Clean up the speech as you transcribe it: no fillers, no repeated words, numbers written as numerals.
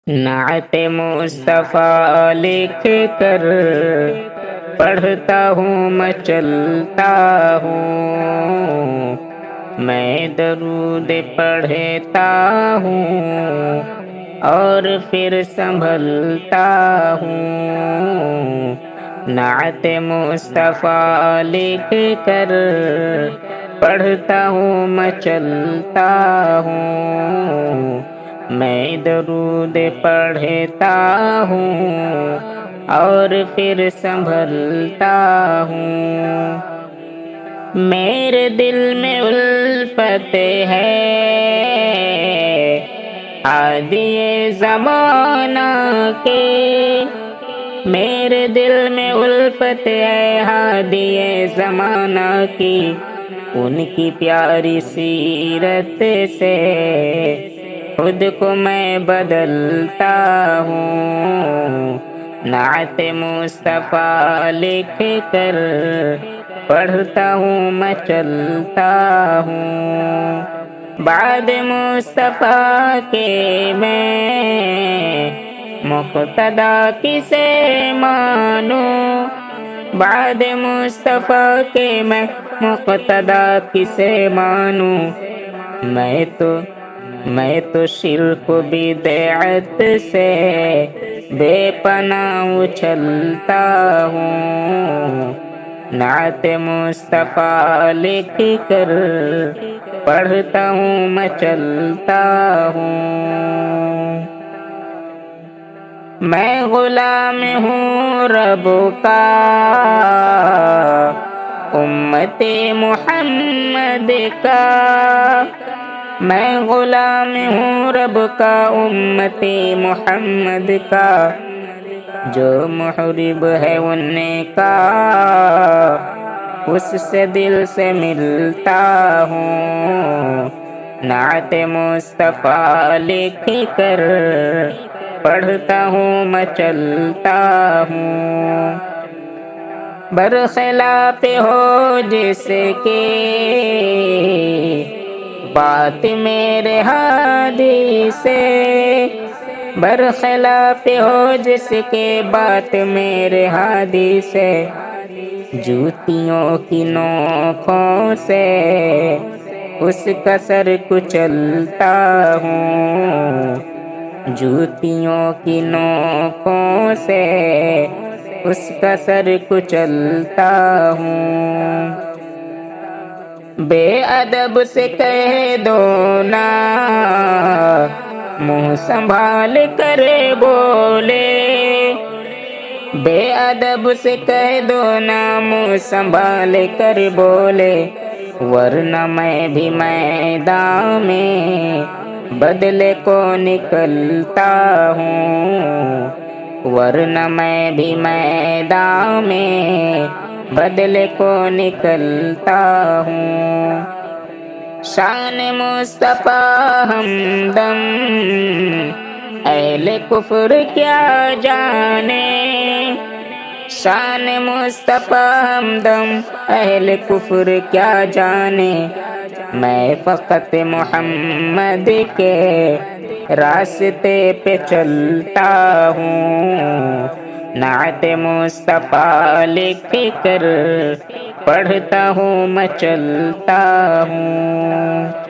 نعت مصطفیٰ لکھ کر پڑھتا ہوں میں چلتا ہوں، میں درود پڑھتا ہوں اور پھر سنبھلتا ہوں۔ نعت مصطفیٰ لکھ کر پڑھتا ہوں میں چلتا ہوں، میں درود پڑھتا ہوں اور پھر سنبھلتا ہوں۔ میرے دل میں الفت ہے ہادی زمانہ کے، میرے دل میں الفت ہے ہادی زمانہ کی، ان کی پیاری سیرت سے خود کو میں بدلتا ہوں۔ نعت مصطفیٰ لکھ کر پڑھتا ہوں میں چلتا ہوں، بعد مصطفیٰ کے میں مقتدی کسے مانوں، بعد مصطفیٰ کے میں مقتدی کسے مانوں۔ میں تو شرک و بدعت سے بے پناہ اچھلتا ہوں۔ نعت مصطفیٰ لکھ کر پڑھتا ہوں میں چلتا ہوں۔ میں غلام ہوں رب کا امت محمد کا، میں غلام ہوں رب کا امت محمد کا، جو محرب ہے ان کا اس سے دل سے ملتا ہوں۔ نعت مصطفیٰ لکھ کر پڑھتا ہوں میں چلتا ہوں، برخلاف ہو جس کے بات میرے ہادی سے، برخلاف ہو جس کے بات میرے ہادی سے، جوتیوں کی نوکوں سے اس کا سر کچلتا ہوں، جوتیوں کی نوکوں سے اس کا سر کچلتا ہوں۔ بے ادب سے کہہ دو نا منہ سنبھال کر بولے، بے ادب سے کہہ دو نا منہ سنبھال کر بولے، ورنہ میں بھی میدان میں بدلے کو نکلتا ہوں، ورنہ میں بھی میدان میں بدلے کو نکلتا ہوں۔ شان مصطفیٰ ہمدم اہل کفر کیا جانے، شان مصطفیٰ ہمدم اہل کفر کیا جانے، میں فقط محمد کے راستے پہ چلتا ہوں۔ نعت مصطفیٰ لکھ کر پڑھتا ہوں میں چلتا ہوں۔